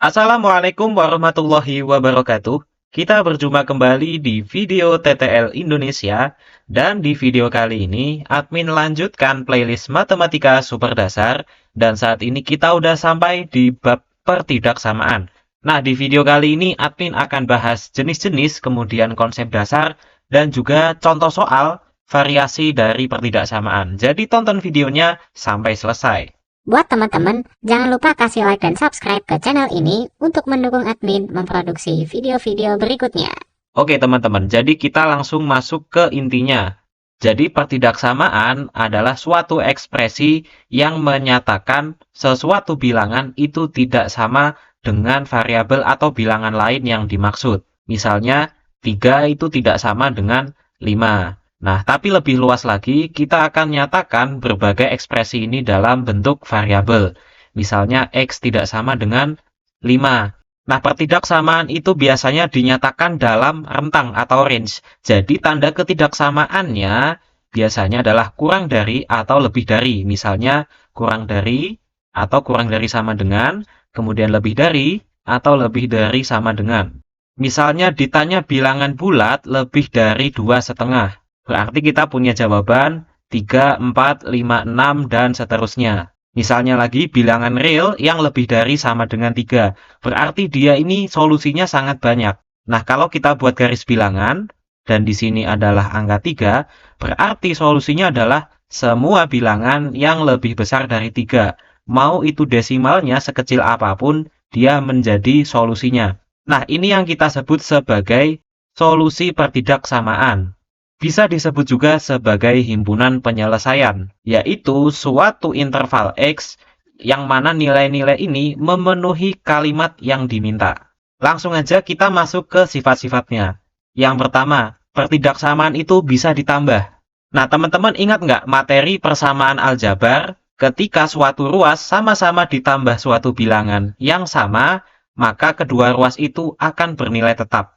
Assalamualaikum warahmatullahi wabarakatuh. Kita berjumpa kembali di video TTL Indonesia dan di video kali ini admin lanjutkan playlist Matematika Super Dasar dan saat ini kita udah sampai di bab pertidaksamaan. Nah, di video kali ini admin akan bahas jenis-jenis kemudian konsep dasar dan juga contoh soal variasi dari pertidaksamaan. Jadi tonton videonya sampai selesai. Buat teman-teman, jangan lupa kasih like dan subscribe ke channel ini untuk mendukung admin memproduksi video-video berikutnya. Oke teman-teman, jadi kita langsung masuk ke intinya. Jadi pertidaksamaan adalah suatu ekspresi yang menyatakan sesuatu bilangan itu tidak sama dengan variabel atau bilangan lain yang dimaksud. Misalnya, 3 itu tidak sama dengan 5. Nah, tapi lebih luas lagi, kita akan nyatakan berbagai ekspresi ini dalam bentuk variabel. Misalnya, X tidak sama dengan 5. Nah, pertidaksamaan itu biasanya dinyatakan dalam rentang atau range. Jadi, tanda ketidaksamaannya biasanya adalah kurang dari atau lebih dari. Misalnya, kurang dari atau kurang dari sama dengan, kemudian lebih dari atau lebih dari sama dengan. Misalnya, ditanya bilangan bulat lebih dari 2,5. Berarti kita punya jawaban 3, 4, 5, 6, dan seterusnya. Misalnya lagi bilangan real yang lebih dari sama dengan 3. Berarti dia ini solusinya sangat banyak. Nah, kalau kita buat garis bilangan, dan di sini adalah angka 3, berarti solusinya adalah semua bilangan yang lebih besar dari 3. Mau itu desimalnya sekecil apapun, dia menjadi solusinya. Nah, ini yang kita sebut sebagai solusi pertidaksamaan. Bisa disebut juga sebagai himpunan penyelesaian, yaitu suatu interval X yang mana nilai-nilai ini memenuhi kalimat yang diminta. Langsung aja kita masuk ke sifat-sifatnya. Yang pertama, pertidaksamaan itu bisa ditambah. Nah, teman-teman ingat nggak materi persamaan aljabar? Ketika suatu ruas sama-sama ditambah suatu bilangan yang sama, maka kedua ruas itu akan bernilai tetap.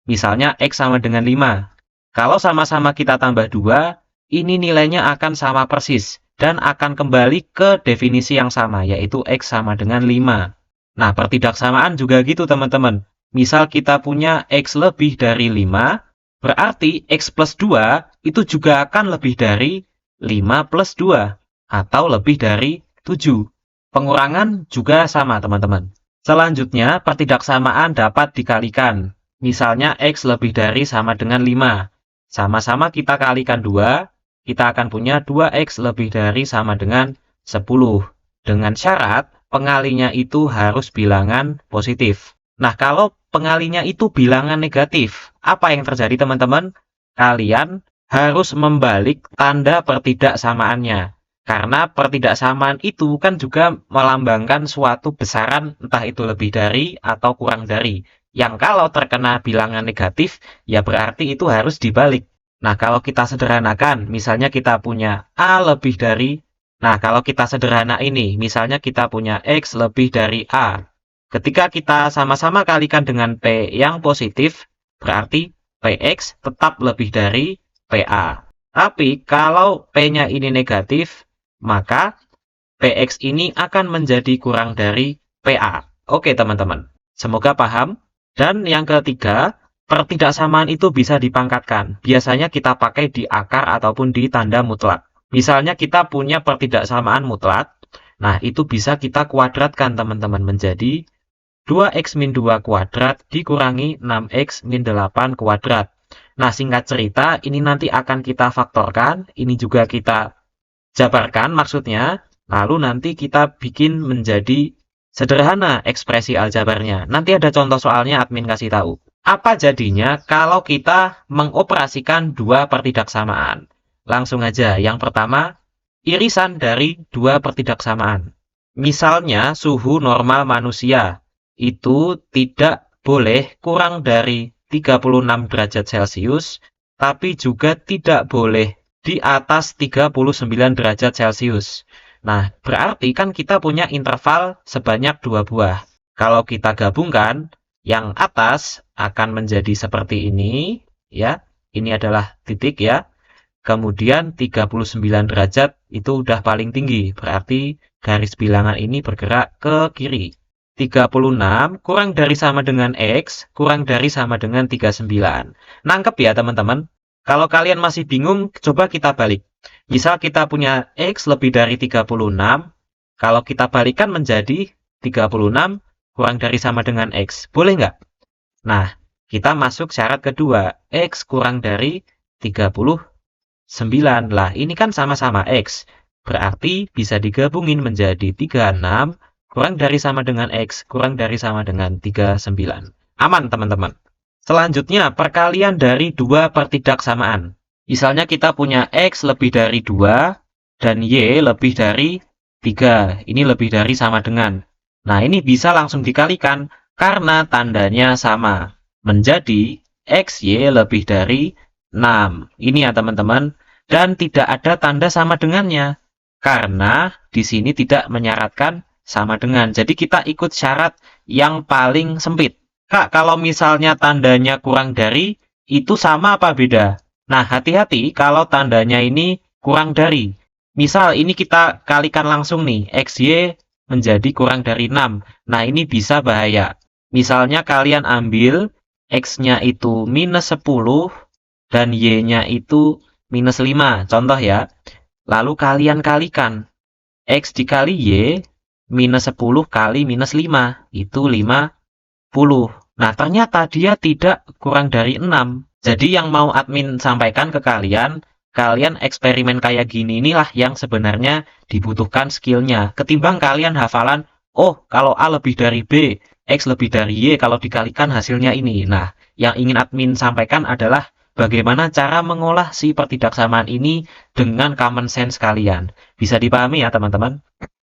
Misalnya X sama dengan 5. Kalau sama-sama kita tambah 2, ini nilainya akan sama persis dan akan kembali ke definisi yang sama, yaitu X sama dengan 5. Nah, pertidaksamaan juga gitu teman-teman. Misal kita punya X lebih dari 5, berarti X plus 2 itu juga akan lebih dari 5 plus 2, atau lebih dari 7. Pengurangan juga sama teman-teman. Selanjutnya, pertidaksamaan dapat dikalikan. Misalnya X lebih dari sama dengan 5. Sama-sama kita kalikan 2, kita akan punya 2X lebih dari sama dengan 10. Dengan syarat, pengalinya itu harus bilangan positif. Nah, kalau pengalinya itu bilangan negatif, apa yang terjadi teman-teman? Kalian harus membalik tanda pertidaksamaannya. Karena pertidaksamaan itu kan juga melambangkan suatu besaran, entah itu lebih dari atau kurang dari. Yang kalau terkena bilangan negatif, ya berarti itu harus dibalik. Nah, kalau kita sederhanakan, misalnya kita punya A lebih dari, nah kalau kita sederhana ini, misalnya kita punya X lebih dari A. Ketika kita sama-sama kalikan dengan P yang positif, berarti PX tetap lebih dari PA. Tapi kalau P-nya ini negatif, maka PX ini akan menjadi kurang dari PA. Oke teman-teman, semoga paham. Dan yang ketiga, pertidaksamaan itu bisa dipangkatkan. Biasanya kita pakai di akar ataupun di tanda mutlak. Misalnya kita punya pertidaksamaan mutlak. Nah, itu bisa kita kuadratkan teman-teman menjadi 2x min 2 kuadrat dikurangi 6x min 8 kuadrat. Nah, singkat cerita, ini nanti akan kita faktorkan. Ini juga kita jabarkan maksudnya. Lalu nanti kita bikin menjadi sederhana ekspresi aljabarnya. Nanti ada contoh soalnya admin kasih tahu. Apa jadinya kalau kita mengoperasikan dua pertidaksamaan? Langsung aja. Yang pertama, irisan dari dua pertidaksamaan. Misalnya suhu normal manusia itu tidak boleh kurang dari 36 derajat Celcius, tapi juga tidak boleh di atas 39 derajat Celcius. Nah, berarti kan kita punya interval sebanyak 2 buah. Kalau kita gabungkan, yang atas akan menjadi seperti ini, ya. Ini adalah titik ya. Kemudian 39 derajat itu udah paling tinggi, berarti garis bilangan ini bergerak ke kiri. 36 kurang dari sama dengan X, kurang dari sama dengan 39. Nangkep ya teman-teman? Kalau kalian masih bingung, coba kita balik. Misal kita punya X lebih dari 36, kalau kita balikan menjadi 36 kurang dari sama dengan X. Boleh nggak? Nah, kita masuk syarat kedua. X kurang dari 39. Lah, ini kan sama-sama X. Berarti bisa digabungin menjadi 36 kurang dari sama dengan X, kurang dari sama dengan 39. Aman, teman-teman. Selanjutnya, perkalian dari dua pertidaksamaan. Misalnya kita punya X lebih dari 2 dan Y lebih dari 3. Ini lebih dari sama dengan. Nah, ini bisa langsung dikalikan karena tandanya sama. Menjadi XY lebih dari 6. Ini ya, teman-teman. Dan tidak ada tanda sama dengannya. Karena di sini tidak menyaratkan sama dengan. Jadi kita ikut syarat yang paling sempit. Kak, kalau misalnya tandanya kurang dari, itu sama apa beda? Nah, hati-hati kalau tandanya ini kurang dari. Misal ini kita kalikan langsung nih, XY menjadi kurang dari 6. Nah, ini bisa bahaya. Misalnya kalian ambil X-nya itu minus 10 dan Y-nya itu minus 5. Contoh ya. Lalu kalian kalikan. X dikali Y minus 10 kali minus 5, itu 50. Nah, ternyata dia tidak kurang dari 6. Jadi yang mau admin sampaikan ke kalian, kalian eksperimen kayak gini inilah yang sebenarnya dibutuhkan skillnya. Ketimbang kalian hafalan, oh kalau A lebih dari B, X lebih dari Y, kalau dikalikan hasilnya ini. Nah, yang ingin admin sampaikan adalah bagaimana cara mengolah si pertidaksamaan ini dengan common sense kalian. Bisa dipahami ya teman-teman?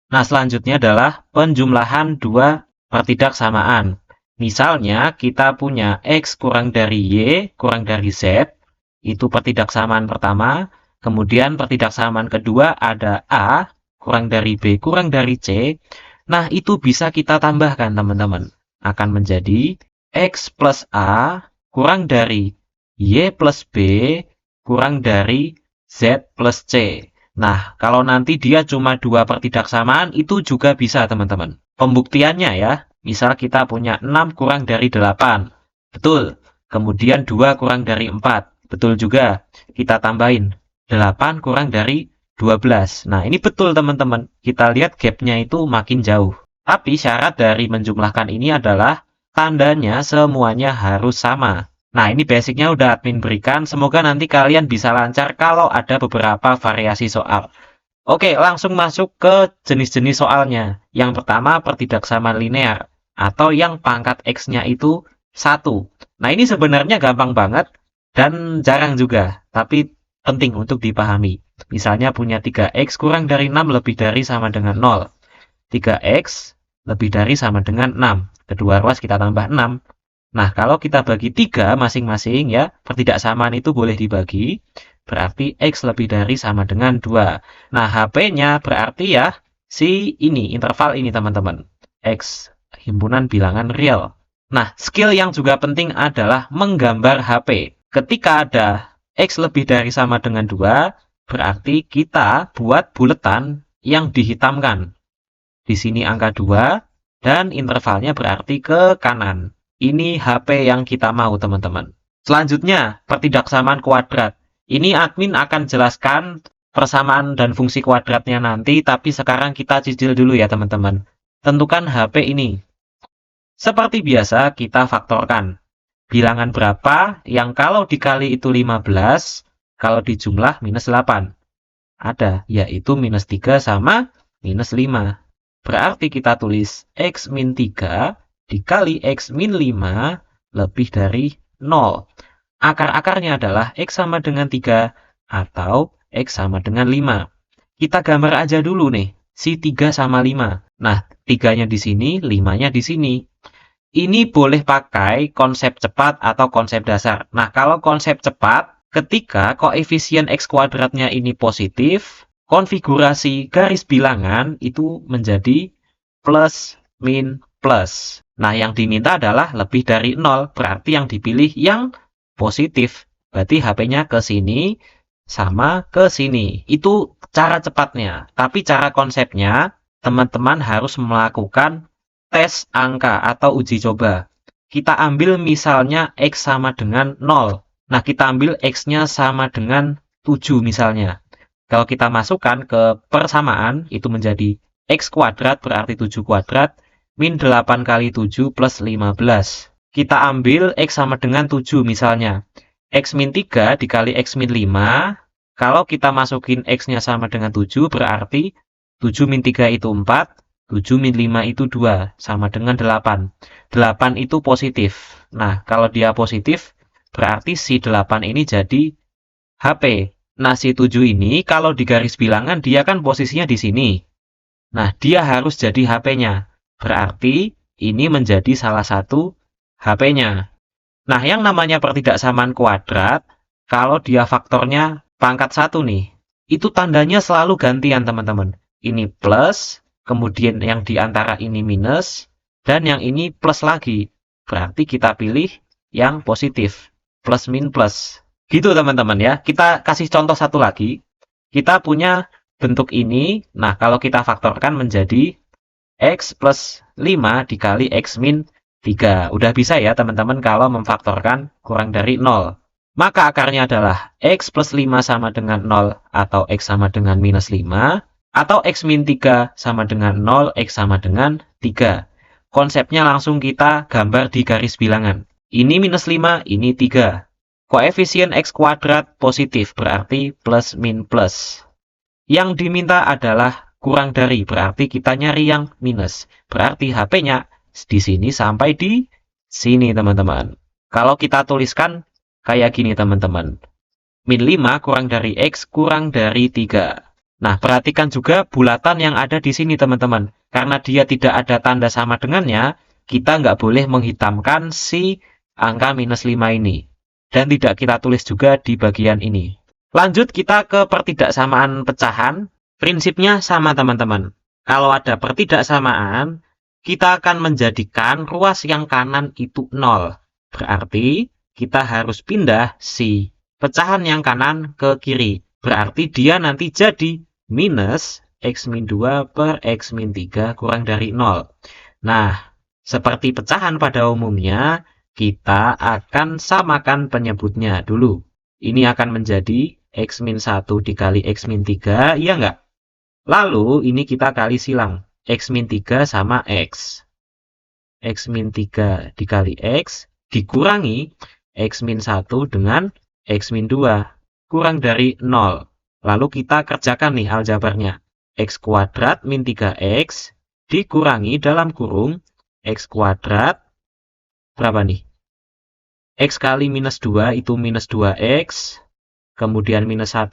Nah, selanjutnya adalah penjumlahan dua pertidaksamaan. Misalnya, kita punya X kurang dari Y kurang dari Z. Itu pertidaksamaan pertama. Kemudian pertidaksamaan kedua ada A kurang dari B kurang dari C. Nah, itu bisa kita tambahkan, teman-teman. Akan menjadi X plus A kurang dari Y plus B kurang dari Z plus C. Nah, kalau nanti dia cuma dua pertidaksamaan, itu juga bisa, teman-teman. Pembuktiannya ya, misal kita punya 6 kurang dari 8. Betul. Kemudian 2 kurang dari 4. Betul juga. Kita tambahin 8 kurang dari 12. Nah, ini betul, teman-teman. Kita lihat gapnya itu makin jauh. Tapi syarat dari menjumlahkan ini adalah tandanya semuanya harus sama. Nah, ini basicnya udah admin berikan. Semoga nanti kalian bisa lancar kalau ada beberapa variasi soal. Oke, langsung masuk ke jenis-jenis soalnya. Yang pertama, pertidaksamaan linear. Atau yang pangkat X-nya itu 1. Nah, ini sebenarnya gampang banget dan jarang juga. Tapi penting untuk dipahami. Misalnya punya 3X kurang dari 6 lebih dari sama dengan 0. 3X lebih dari sama dengan 6. Kedua ruas kita tambah 6. Nah, kalau kita bagi 3 masing-masing ya, pertidaksamaan itu boleh dibagi, berarti X lebih dari sama dengan 2. Nah, HP-nya berarti ya, si ini, interval ini teman-teman. X, himpunan bilangan real. Nah, skill yang juga penting adalah menggambar HP. Ketika ada X lebih dari sama dengan 2, berarti kita buat buletan yang dihitamkan. Di sini angka 2, dan intervalnya berarti ke kanan. Ini HP yang kita mau, teman-teman. Selanjutnya, pertidaksamaan kuadrat. Ini admin akan jelaskan persamaan dan fungsi kuadratnya nanti, tapi sekarang kita cicil dulu ya, teman-teman. Tentukan HP ini. Seperti biasa, kita faktorkan. Bilangan berapa yang kalau dikali itu 15, kalau dijumlah minus 8. Ada, yaitu minus 3 sama minus 5. Berarti kita tulis X min 3 dikali X min 5 lebih dari 0. Akar-akarnya adalah X sama dengan 3 atau X sama dengan 5. Kita gambar aja dulu nih, si 3 sama 5. Nah, 3-nya di sini, 5-nya di sini. Ini boleh pakai konsep cepat atau konsep dasar. Nah, kalau konsep cepat, ketika koefisien X kuadratnya ini positif, konfigurasi garis bilangan itu menjadi plus, min, plus. Nah, yang diminta adalah lebih dari 0, berarti yang dipilih yang positif. Berarti HP-nya ke sini sama ke sini. Itu cara cepatnya. Tapi cara konsepnya, teman-teman harus melakukan tes angka atau uji coba. Kita ambil misalnya X sama dengan 0. Nah, kita ambil X-nya sama dengan 7 misalnya. Kalau kita masukkan ke persamaan, itu menjadi X kuadrat berarti 7 kuadrat, min 8 kali 7 plus 15. Kita ambil X sama dengan 7 misalnya. X min 3 dikali X min 5. Kalau kita masukin X-nya sama dengan 7, berarti 7 min 3 itu 4. 7 min 5 itu 2, sama dengan 8. 8 itu positif. Nah, kalau dia positif, berarti si 8 ini jadi HP. Nah, si 7 ini kalau di garis bilangan, dia kan posisinya di sini. Nah, dia harus jadi HP-nya. Berarti ini menjadi salah satu HP-nya. Nah, yang namanya pertidaksamaan kuadrat, kalau dia faktornya pangkat 1 nih, itu tandanya selalu gantian, teman-teman. Ini plus, kemudian yang di antara ini minus, dan yang ini plus lagi. Berarti kita pilih yang positif, plus min plus. Gitu teman-teman ya. Kita kasih contoh satu lagi. Kita punya bentuk ini. Nah, kalau kita faktorkan menjadi X plus 5 dikali X min 3. Udah bisa ya teman-teman kalau memfaktorkan kurang dari 0. Maka akarnya adalah X plus 5 sama dengan 0 atau X sama dengan minus 5. Atau X min 3 sama dengan 0, X sama dengan 3. Konsepnya langsung kita gambar di garis bilangan. Ini minus 5, ini 3. Koefisien X kuadrat positif, berarti plus min plus. Yang diminta adalah kurang dari, berarti kita nyari yang minus. Berarti HP-nya di sini sampai di sini, teman-teman. Kalau kita tuliskan kayak gini, teman-teman. Min 5 kurang dari X kurang dari 3. Nah, perhatikan juga bulatan yang ada di sini, teman-teman. Karena dia tidak ada tanda sama dengannya, kita nggak boleh menghitamkan si angka minus 5 ini. Dan tidak kita tulis juga di bagian ini. Lanjut kita ke pertidaksamaan pecahan. Prinsipnya sama, teman-teman. Kalau ada pertidaksamaan, kita akan menjadikan ruas yang kanan itu 0. Berarti kita harus pindah si pecahan yang kanan ke kiri. Berarti dia nanti jadi minus X min 2 per X min 3 kurang dari 0. Nah, seperti pecahan pada umumnya, kita akan samakan penyebutnya dulu. Ini akan menjadi X min 1 dikali X min 3, iya nggak? Lalu ini kita kali silang. X min 3 sama X. X min 3 dikali X dikurangi X min 1 dengan X min 2. Kurang dari 0. Lalu kita kerjakan nih aljabarnya. X kuadrat min 3X dikurangi dalam kurung X kuadrat. Berapa nih? X kali minus 2 itu minus 2X. Kemudian minus 1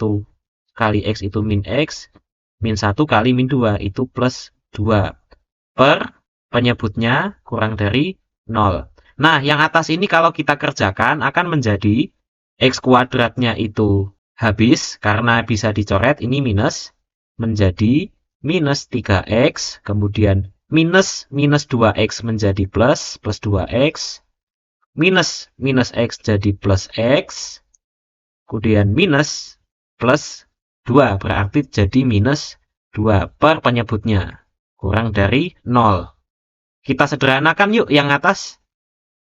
kali X itu min X. Min 1 kali min 2 itu plus 2. Per penyebutnya kurang dari 0. Nah, yang atas ini kalau kita kerjakan akan menjadi X kuadratnya itu habis karena bisa dicoret, ini minus. Menjadi minus 3X. Kemudian minus 2X menjadi plus 2X. Minus X jadi plus X. Kemudian minus plus 2 berarti jadi minus 2 per penyebutnya. Kurang dari 0. Kita sederhanakan yuk yang atas.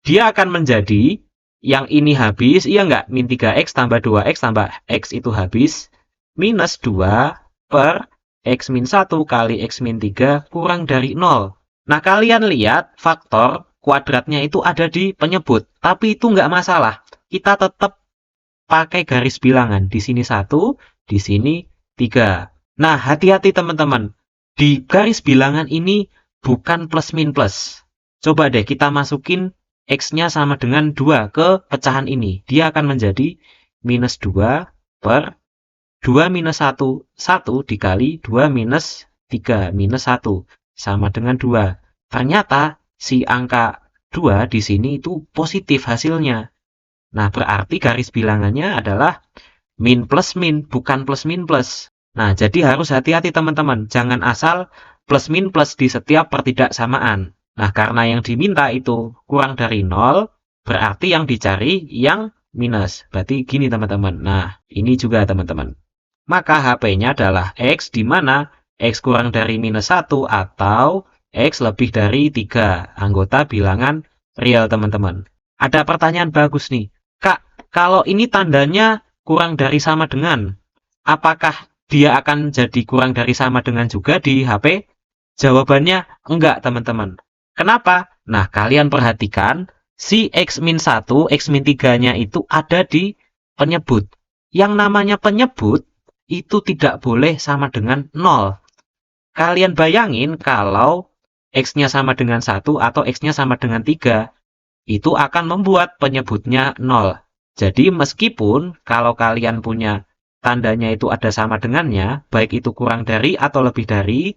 Dia akan menjadi yang ini habis, iya nggak? Min 3X tambah 2X tambah X itu habis. Minus 2 per X min 1 kali X min 3 kurang dari 0. Nah, kalian lihat faktor kuadratnya itu ada di penyebut. Tapi itu nggak masalah. Kita tetap pakai garis bilangan. Di sini 1, di sini 3. Nah, hati-hati teman-teman. Di garis bilangan ini bukan plus min plus. Coba deh kita masukin X-nya sama dengan 2 ke pecahan ini. Dia akan menjadi minus 2 per 2 minus 1. 1 dikali 2 minus 3 minus 1. Sama dengan 2. Ternyata si angka 2 di sini itu positif hasilnya. Nah, berarti garis bilangannya adalah min plus min, bukan plus min plus. Nah, jadi harus hati-hati teman-teman. Jangan asal plus min plus di setiap pertidaksamaan. Nah, karena yang diminta itu kurang dari 0, berarti yang dicari yang minus. Berarti gini teman-teman. Nah, ini juga teman-teman. Maka HP-nya adalah X di mana X kurang dari minus 1 atau X lebih dari 3, anggota bilangan real teman-teman. Ada pertanyaan bagus nih. Kak, kalau ini tandanya kurang dari sama dengan, apakah dia akan jadi kurang dari sama dengan juga di HP? Jawabannya enggak teman-teman. Kenapa? Nah, kalian perhatikan si X-1, X-3-nya itu ada di penyebut. Yang namanya penyebut itu tidak boleh sama dengan 0. Kalian bayangin kalau X-nya sama dengan 1 atau X-nya sama dengan 3, itu akan membuat penyebutnya 0. Jadi meskipun kalau kalian punya tandanya itu ada sama dengannya, baik itu kurang dari atau lebih dari,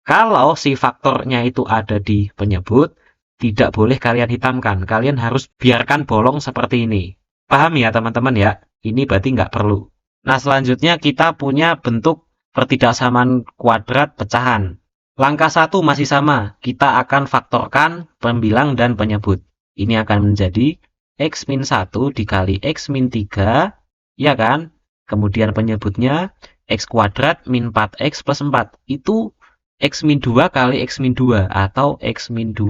kalau si faktornya itu ada di penyebut, tidak boleh kalian hitamkan. Kalian harus biarkan bolong seperti ini. Paham ya teman-teman ya? Ini berarti nggak perlu. Nah, selanjutnya kita punya bentuk pertidaksamaan kuadrat pecahan. Langkah 1 masih sama. Kita akan faktorkan pembilang dan penyebut. Ini akan menjadi X-1 dikali X-3, ya kan? Kemudian penyebutnya X kuadrat min 4X plus 4. Itu X-2 kali X-2 atau X-2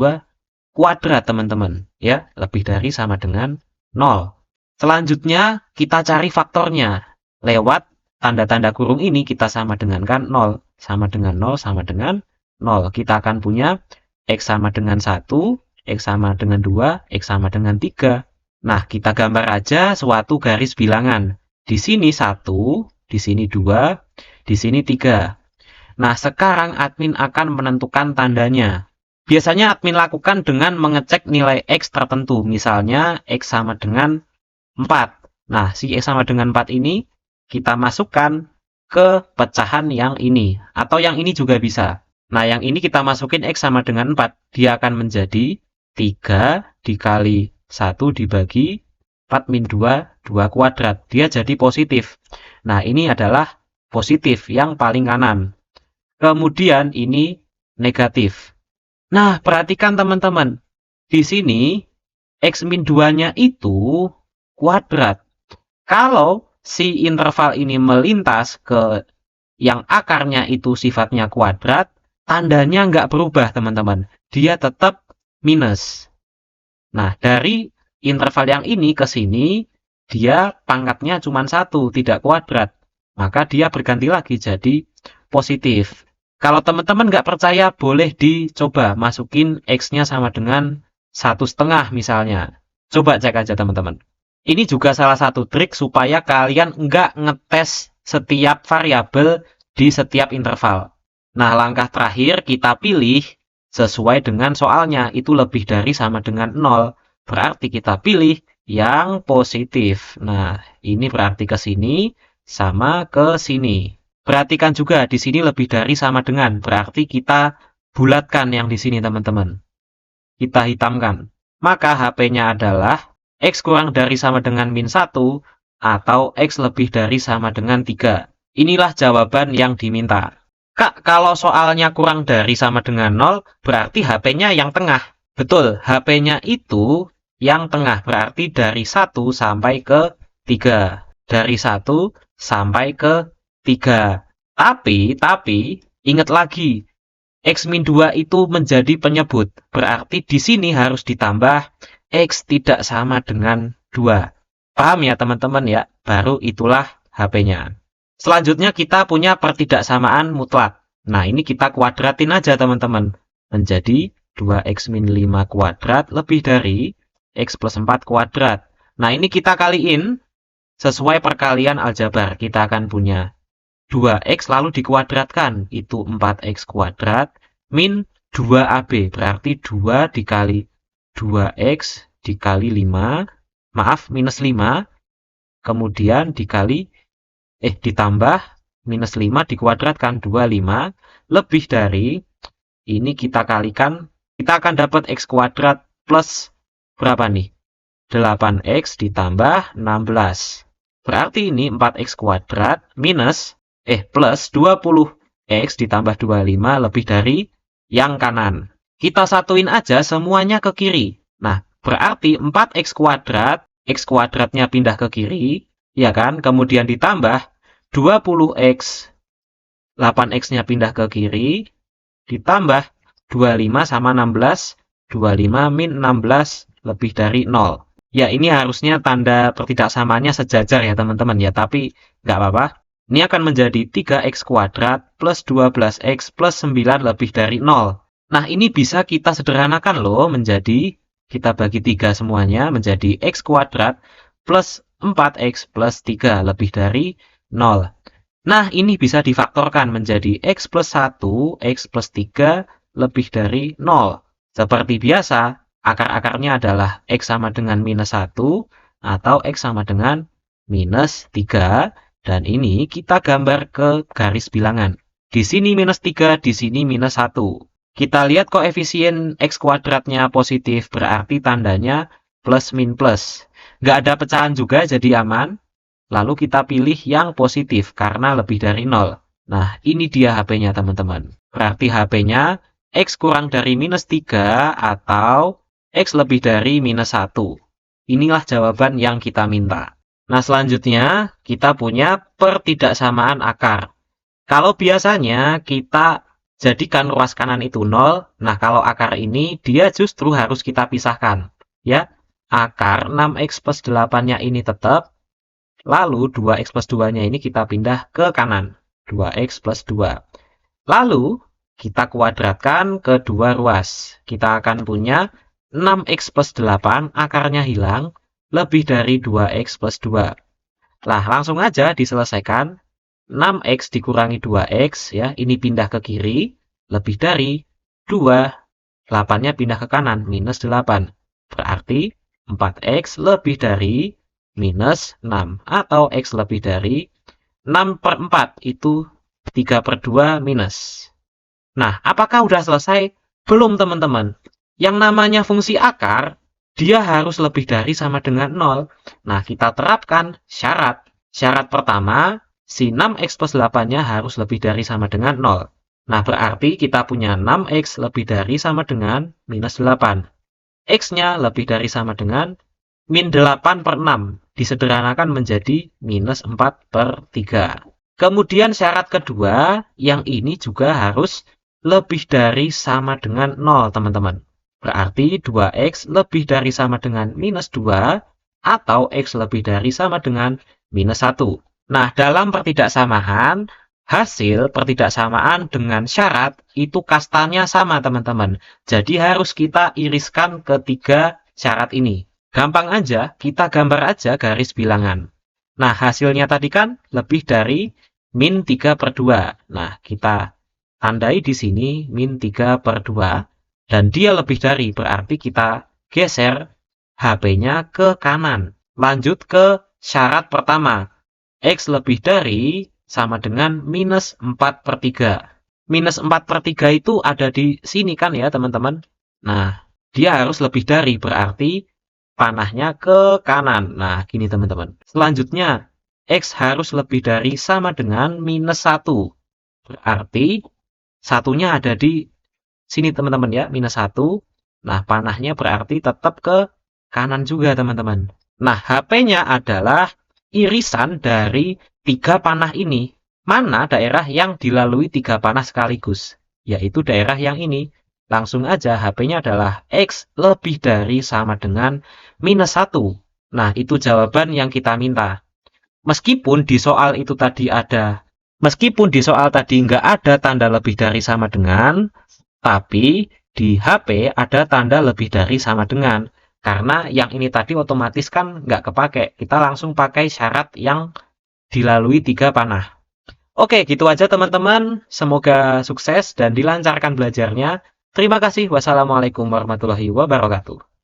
kuadrat teman-teman. Ya, lebih dari sama dengan 0. Selanjutnya kita cari faktornya. Lewat tanda-tanda kurung ini kita sama dengan kan 0. Sama dengan 0 sama dengan 0. Kita akan punya X sama dengan 1, X sama dengan 2, X sama dengan 3. Nah, kita gambar aja suatu garis bilangan. Di sini 1, di sini 2, di sini 3. Nah, sekarang admin akan menentukan tandanya. Biasanya admin lakukan dengan mengecek nilai X tertentu. Misalnya, X sama dengan 4. Nah, si X sama dengan 4 ini kita masukkan ke pecahan yang ini. Atau yang ini juga bisa. Nah, yang ini kita masukin X sama dengan 4. Dia akan menjadi 3 dikali 1 dibagi 4 min 2, 2 kuadrat. Dia jadi positif. Nah, ini adalah positif yang paling kanan. Kemudian ini negatif. Nah, perhatikan teman-teman. Di sini X-2-nya itu kuadrat. Kalau si interval ini melintas ke yang akarnya itu sifatnya kuadrat, tandanya nggak berubah teman-teman. Dia tetap minus. Nah, dari interval yang ini ke sini, dia pangkatnya cuma 1, tidak kuadrat. Maka dia berganti lagi jadi positif. Kalau teman-teman nggak percaya, boleh dicoba masukin X-nya sama dengan 1,5 misalnya. Coba cek aja teman-teman. Ini juga salah satu trik supaya kalian nggak ngetes setiap variabel di setiap interval. Nah, langkah terakhir kita pilih sesuai dengan soalnya. Itu lebih dari sama dengan 0. Berarti kita pilih yang positif. Nah, ini berarti ke sini sama ke sini. Perhatikan juga di sini lebih dari sama dengan, berarti kita bulatkan yang di sini teman-teman. Kita hitamkan. Maka HP-nya adalah X kurang dari sama dengan min 1 atau X lebih dari sama dengan 3. Inilah jawaban yang diminta. Kak, kalau soalnya kurang dari sama dengan 0, berarti HP-nya yang tengah. Betul, HP-nya itu yang tengah, berarti dari 1 sampai ke 3. Dari 1 sampai ke 3. Tapi, ingat lagi, X-2 itu menjadi penyebut. Berarti di sini harus ditambah X tidak sama dengan 2. Paham ya teman-teman ya? Baru itulah HP-nya. Selanjutnya kita punya pertidaksamaan mutlak. Nah, ini kita kuadratin aja teman-teman. Menjadi 2x-5 kuadrat lebih dari X plus 4 kuadrat. Nah, ini kita kaliin sesuai perkalian aljabar. Kita akan punya 2x lalu dikuadratkan. Itu 4x kuadrat min 2ab. Berarti 2 dikali 2x dikali 5. Maaf, minus 5. Kemudian dikali, ditambah minus 5 dikuadratkan 25. Lebih dari, ini kita kalikan. Kita akan dapat x kuadrat plus berapa nih? 8x ditambah 16. Berarti ini 4x kuadrat minus plus 20x ditambah 25 lebih dari yang kanan. Kita satuin aja semuanya ke kiri. Nah, berarti 4x kuadrat, x kuadratnya pindah ke kiri, ya kan? Kemudian ditambah 20x, 8x-nya pindah ke kiri, ditambah 25 sama 16, 25 min 16 lebih dari 0. Ya, ini harusnya tanda pertidaksamaannya sejajar ya teman-teman ya, tapi nggak apa-apa. Ini akan menjadi 3x kuadrat plus 12x plus 9 lebih dari 0. Nah, ini bisa kita sederhanakan loh menjadi, kita bagi 3 semuanya menjadi x kuadrat plus 4x plus 3 lebih dari 0. Nah, ini bisa difaktorkan menjadi x plus 1, x plus 3 lebih dari 0. Seperti biasa, akar-akarnya adalah x sama dengan minus 1 atau x sama dengan minus 3. Dan ini kita gambar ke garis bilangan. Di sini minus 3, di sini minus 1. Kita lihat koefisien x kuadratnya positif, berarti tandanya plus min plus. Nggak ada pecahan juga, jadi aman. Lalu kita pilih yang positif karena lebih dari 0. Nah, ini dia HP-nya teman-teman. Berarti HP-nya x kurang dari minus 3 atau x lebih dari minus 1. Inilah jawaban yang kita minta. Nah, selanjutnya kita punya pertidaksamaan akar. Kalau biasanya kita jadikan ruas kanan itu 0, nah kalau akar ini dia justru harus kita pisahkan. Ya, akar 6x plus 8-nya ini tetap, lalu 2x plus 2-nya ini kita pindah ke kanan. 2x plus 2. Lalu, kita kuadratkan kedua ruas. Kita akan punya 6x plus 8, akarnya hilang, lebih dari 2x plus 2. Lah, langsung aja diselesaikan. 6x dikurangi 2x, ya, ini pindah ke kiri, lebih dari 2. 8-nya pindah ke kanan, minus 8. Berarti 4x lebih dari minus 6. Atau x lebih dari 6/4, itu 3/2 minus. Nah, apakah udah selesai? Belum, teman-teman. Yang namanya fungsi akar, dia harus lebih dari sama dengan 0. Nah, kita terapkan syarat. Syarat pertama, si 6x plus 8-nya harus lebih dari sama dengan 0. Nah, berarti kita punya 6x lebih dari sama dengan minus 8. X-nya lebih dari sama dengan min 8/6. Disederhanakan menjadi minus 4/3. Kemudian syarat kedua, yang ini juga harus lebih dari sama dengan 0, teman-teman. Berarti 2x lebih dari sama dengan minus 2, atau x lebih dari sama dengan minus 1. Nah, dalam pertidaksamaan, hasil pertidaksamaan dengan syarat itu kastanya sama, teman-teman. Jadi harus kita iriskan ketiga syarat ini. Gampang aja, kita gambar aja garis bilangan. Nah, hasilnya tadi kan lebih dari min 3/2. Nah, kita tandai di sini min 3/2. Dan dia lebih dari, berarti kita geser HP-nya ke kanan. Lanjut ke syarat pertama. X lebih dari sama dengan minus 4/3. Minus 4/3 itu ada di sini kan ya teman-teman. Nah, dia harus lebih dari, berarti panahnya ke kanan. Nah, gini teman-teman. Selanjutnya, X harus lebih dari sama dengan minus 1. Berarti satunya ada di sini teman-teman ya, minus 1. Nah, panahnya berarti tetap ke kanan juga teman-teman. Nah, HP-nya adalah irisan dari 3 panah ini. Mana daerah yang dilalui 3 panah sekaligus? Yaitu daerah yang ini. Langsung aja HP-nya adalah X lebih dari sama dengan minus 1. Nah, itu jawaban yang kita minta. Meskipun di soal tadi nggak ada tanda lebih dari sama dengan, tapi di HP ada tanda lebih dari sama dengan. Karena yang ini tadi otomatis kan nggak kepake. Kita langsung pakai syarat yang dilalui 3 panah. Oke, gitu aja teman-teman. Semoga sukses dan dilancarkan belajarnya. Terima kasih. Wassalamualaikum warahmatullahi wabarakatuh.